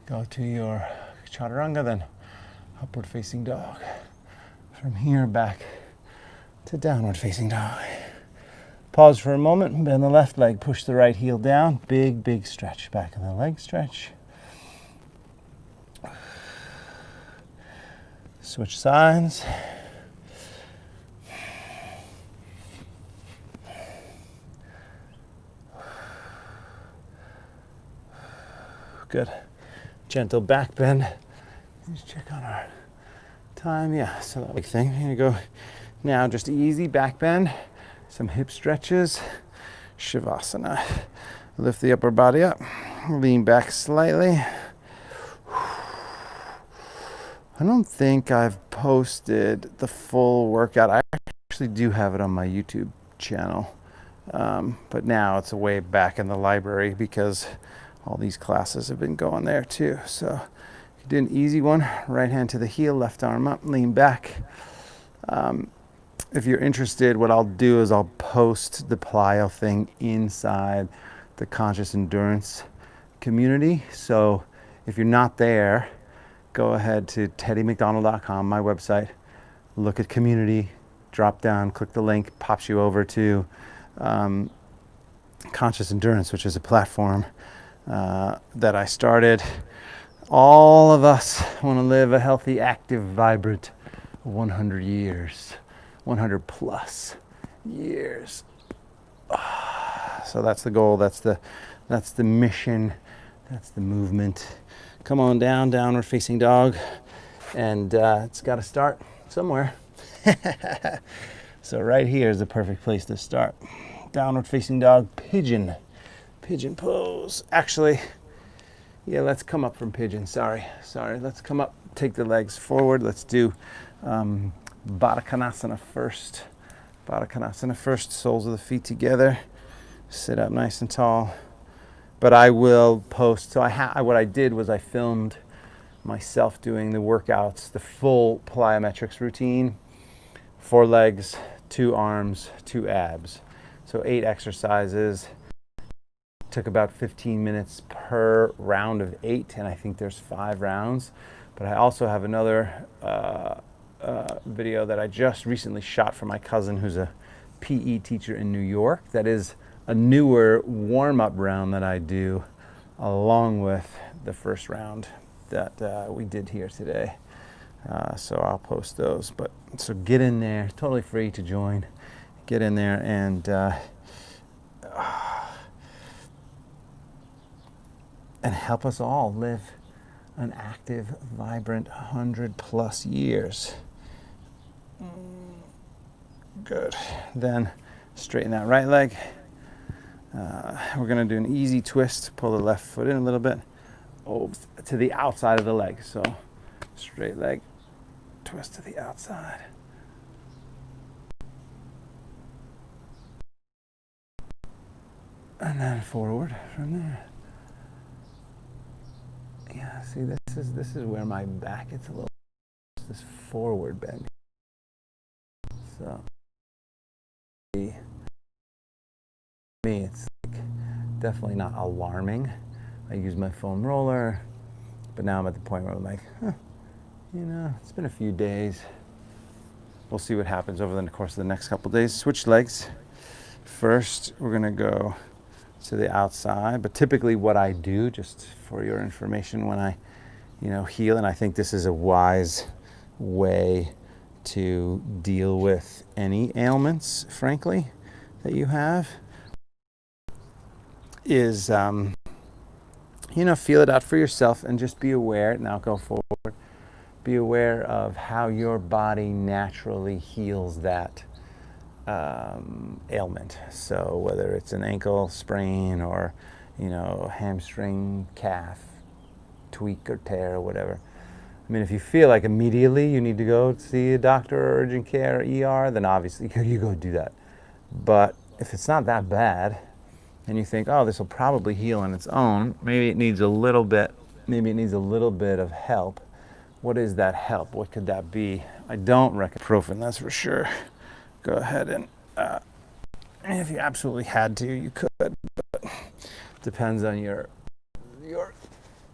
go to your chaturanga, then upward facing dog. From here, back to downward facing dog. Pause for a moment, bend the left leg, push the right heel down. Big, big stretch. Back of the leg stretch. Switch sides. Good. gentle back bend. Let's check on our time. Yeah, so that big thing. Here you go. Now just easy back bend, some hip stretches, Shavasana. Lift the upper body up, lean back slightly. I don't think I've posted the full workout. I actually do have it on my YouTube channel, but now it's way back in the library because all these classes have been going there too. So you do an easy one, right hand to the heel, left arm up, lean back. If you're interested, what I'll do is I'll post the plyo thing inside the Conscious Endurance community. So if you're not there, go ahead to teddymcdonald.com, my website, look at community, drop down, click the link, pops you over to Conscious Endurance, which is a platform that I started. All of us want to live a healthy, active, vibrant 100 years, 100 plus years. So that's the goal, that's the mission, that's the movement. Come on down, downward facing dog, and it's got to start somewhere. So right here is the perfect place to start. Downward facing dog, pigeon pose. Actually, yeah, let's come up from pigeon. Sorry. Let's come up, take the legs forward. Let's do Baddha Konasana first. Baddha Konasana first, soles of the feet together. Sit up nice and tall. But I will post, so what I did was I filmed myself doing the workouts, the full plyometrics routine, 4 legs, 2 arms, 2 abs. So 8 exercises. Took about 15 minutes per round of 8, and I think there's 5 rounds. But I also have another video that I just recently shot for my cousin who's a PE teacher in New York. That is a newer warm-up round that I do along with the first round that we did here today. So I'll post those. But so get in there, totally free to join. Get in there and help us all live an active, vibrant 100 plus years. Good. Then straighten that right leg. We're going to do an easy twist. Pull the left foot in a little bit to the outside of the leg. So straight leg, twist to the outside. And then forward from there. Yeah, see, this is where my back gets a little, this forward bend. So me, it's like definitely not alarming. I use my foam roller, but now I'm at the point where I'm like, it's been a few days. We'll see what happens over the course of the next couple days. Switch legs. First, we're gonna go to the outside, but typically what I do, just for your information, when I heal, and I think this is a wise way to deal with any ailments, frankly, that you have, is feel it out for yourself and just be aware. Now go forward. Be aware of how your body naturally heals that ailment. So whether it's an ankle sprain or hamstring, calf tweak or tear or whatever. I mean, if you feel like immediately you need to go see a doctor or urgent care or ER, then obviously you go do that. But if it's not that bad and you think, oh, this will probably heal on its own, maybe it needs a little bit of help. What is that help? What could that be? I don't recommend ibuprofen, that's for sure. Go ahead and if you absolutely had to, you could, but depends on your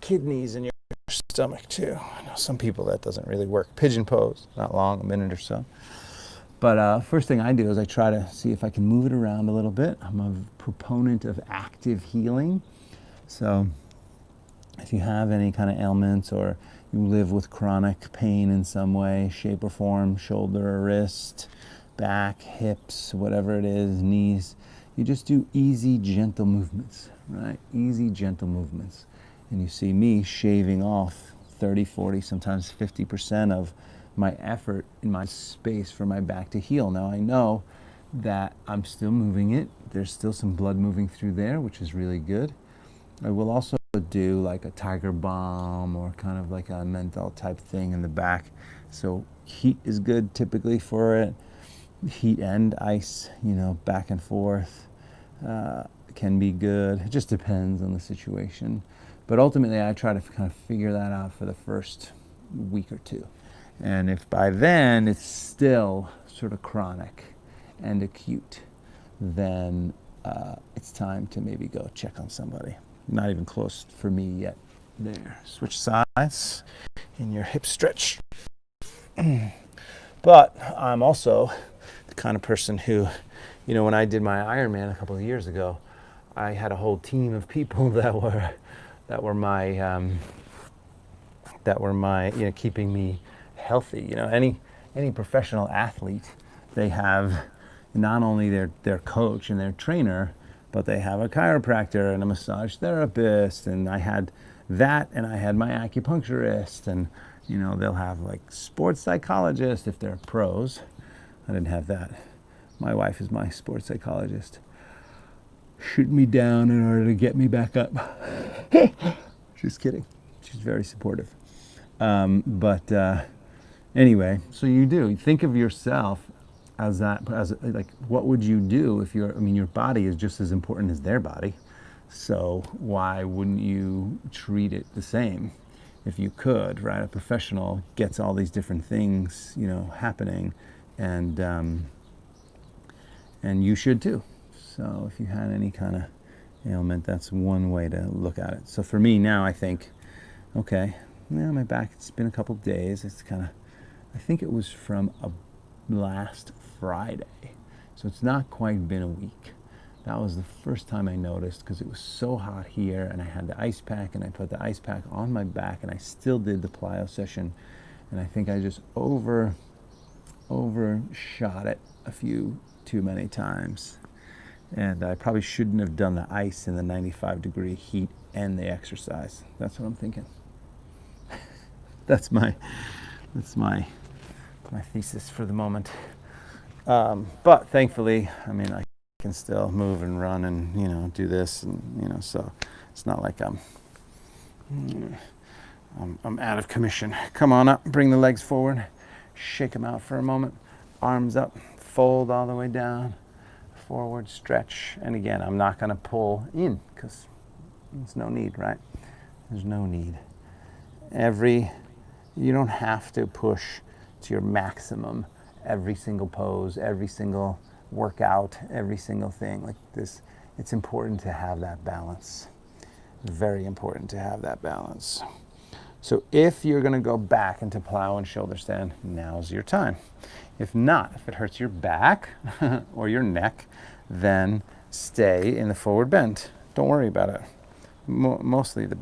kidneys and your stomach too. I know some people that doesn't really work. Pigeon pose, not long, a minute or so. But first thing I do is I try to see if I can move it around a little bit. I'm a proponent of active healing. So if you have any kind of ailments or you live with chronic pain in some way, shape or form, shoulder or wrist, back, hips, whatever it is, knees, you just do easy, gentle movements, right? Easy, gentle movements. And you see me shaving off 30, 40, sometimes 50% of my effort in my space for my back to heal. Now I know that I'm still moving it. There's still some blood moving through there, which is really good. I will also do like a tiger balm or kind of like a menthol type thing in the back. So heat is good typically for it. Heat and ice, you know, back and forth can be good. It just depends on the situation. But ultimately, I try to kind of figure that out for the first week or two. And if by then it's still sort of chronic and acute, then it's time to maybe go check on somebody. Not even close for me yet. There, switch sides in your hip stretch. But I'm also the kind of person who, you know, when I did my Ironman a couple of years ago, I had a whole team of people that were my you know, keeping me healthy. You know, any professional athlete, they have not only their coach and their trainer, but they have a chiropractor and a massage therapist, and I had that, and I had my acupuncturist, and you know, they'll have like sports psychologists if they're pros. I didn't have that. My wife is my sports psychologist. Shoot me down in order to get me back up. Just kidding. She's very supportive. Anyway, so you think of yourself as like, what would you do if I mean, your body is just as important as their body. So why wouldn't you treat it the same if you could, right? A professional gets all these different things, you know, happening, and you should too. So if you had any kind of ailment, that's one way to look at it. So for me now, I think, okay, yeah, my back, it's been a couple of days. It's kind of, I think it was from last Friday. So it's not quite been a week. That was the first time I noticed, because it was so hot here, and I had the ice pack, and I put the ice pack on my back, and I still did the plyo session, and I think I just overshot it a few too many times. And I probably shouldn't have done the ice in the 95-degree heat and the exercise. That's what I'm thinking. That's my thesis for the moment. But thankfully, I mean, I can still move and run and, you know, do this, and, you know, so it's not like I'm out of commission. Come on up, bring the legs forward, shake them out for a moment, arms up, fold all the way down, forward, stretch. And again, I'm not going to pull in, because there's no need, right? There's no need. You don't have to push to your maximum every single pose, every single workout, every single thing like this. It's important to have that balance. Very important to have that balance. So if you're going to go back into plow and shoulder stand, now's your time. If not, if it hurts your back or your neck, then stay in the forward bend. Don't worry about it. Mostly the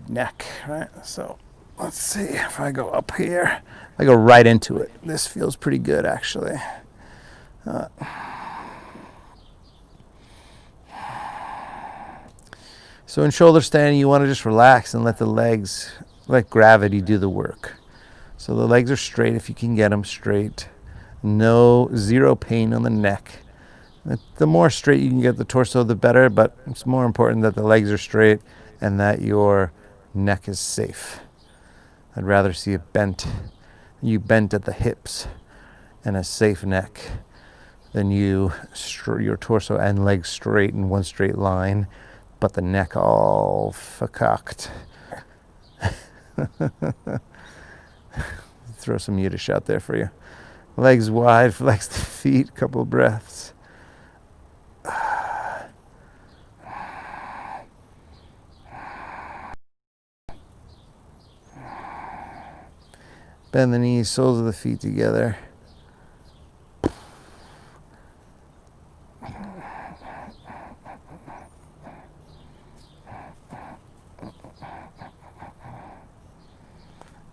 neck, right? So let's see if I go up here. I go right into it. This feels pretty good, actually. So in shoulder stand, you want to just relax and let gravity do the work. So the legs are straight if you can get them straight. Zero pain on the neck. The more straight you can get the torso, the better, but it's more important that the legs are straight and that your neck is safe. I'd rather see you bent at the hips and a safe neck than your torso and legs straight in one straight line, but the neck all fakaked. Throw some Yiddish out there for you. Legs wide, flex the feet, couple of breaths. Bend the knees, soles of the feet together.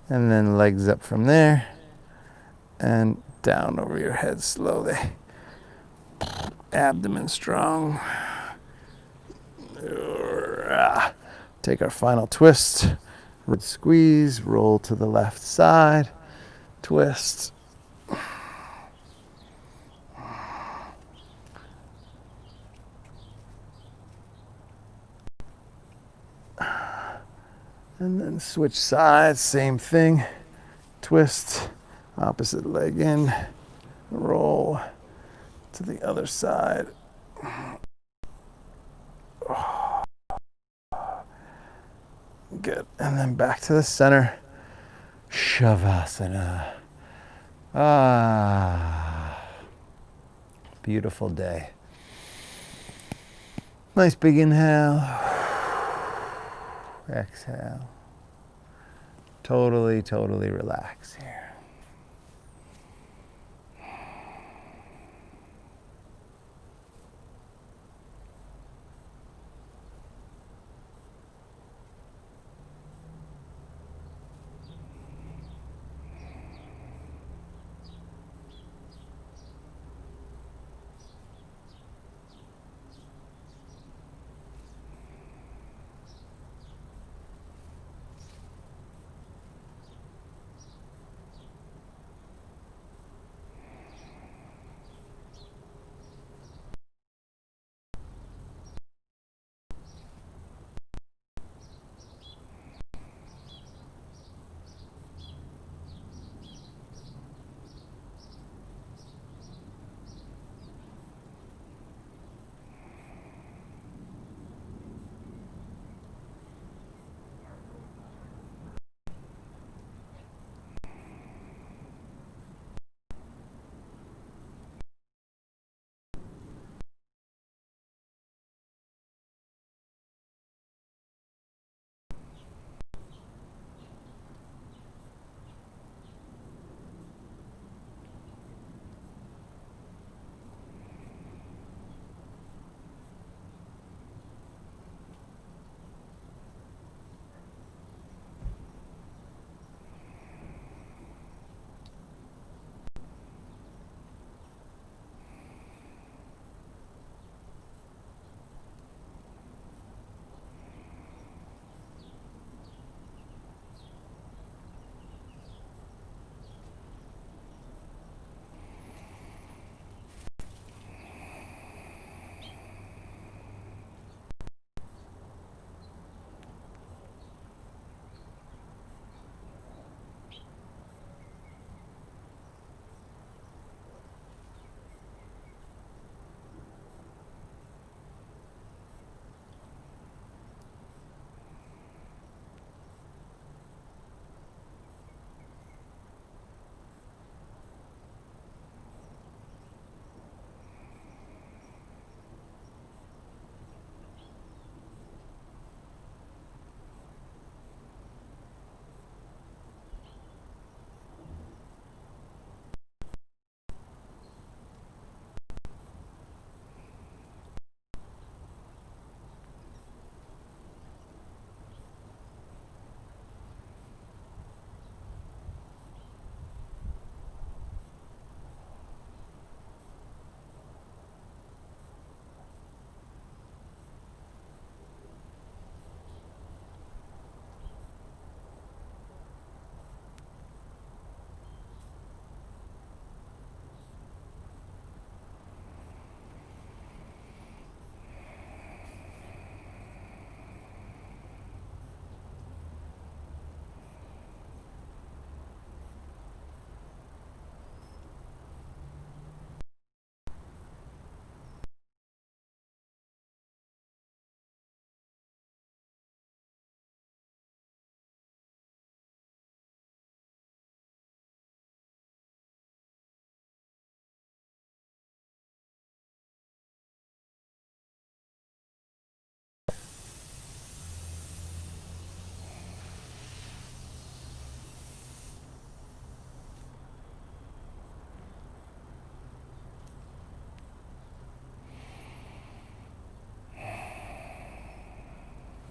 And then legs up from there and down over your head slowly. Abdomen strong. take our final twist. Squeeze, roll to the left side, twist. And then switch sides, same thing. Twist, opposite leg in, roll to the other side. Good. And then back to the center. Shavasana. Ah. Beautiful day. Nice big inhale. Exhale. Totally, totally relax here.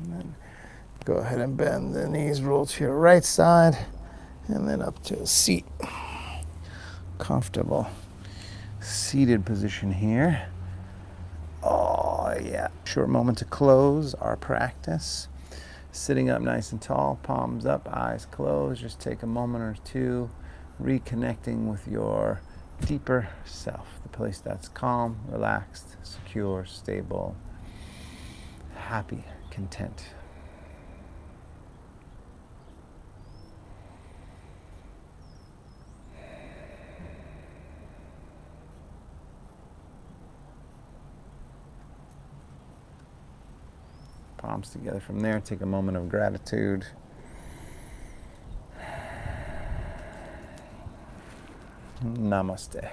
And then go ahead and bend the knees, roll to your right side, and then up to a seat. Comfortable seated position here. Oh, yeah. Short moment to close our practice. Sitting up nice and tall, palms up, eyes closed. Just take a moment or two, reconnecting with your deeper self, the place that's calm, relaxed, secure, stable, happy, content. Palms together from there. Take a moment of gratitude. Namaste.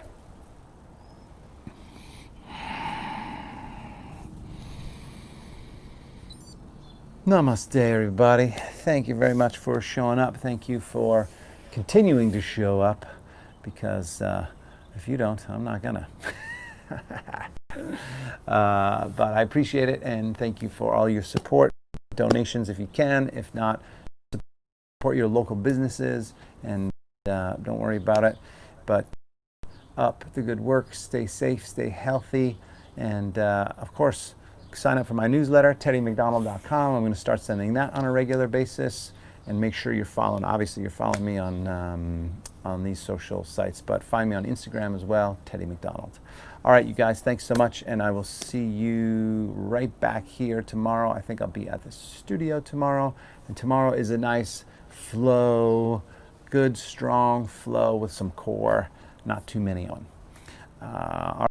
Namaste, everybody. Thank you very much for showing up. Thank you for continuing to show up, because if you don't, I'm not gonna. But I appreciate it, and thank you for all your support, donations if you can. If not, support your local businesses, and don't worry about it. But up the good work, stay safe, stay healthy, and of course, sign up for my newsletter, teddymcdonald.com. I'm going to start sending that on a regular basis, and make sure you're following. Obviously, you're following me on these social sites, but find me on Instagram as well, Teddy McDonald. All right, you guys, thanks so much, and I will see you right back here tomorrow. I think I'll be at the studio tomorrow, and tomorrow is a nice flow, good, strong flow with some core, not too many on. All right.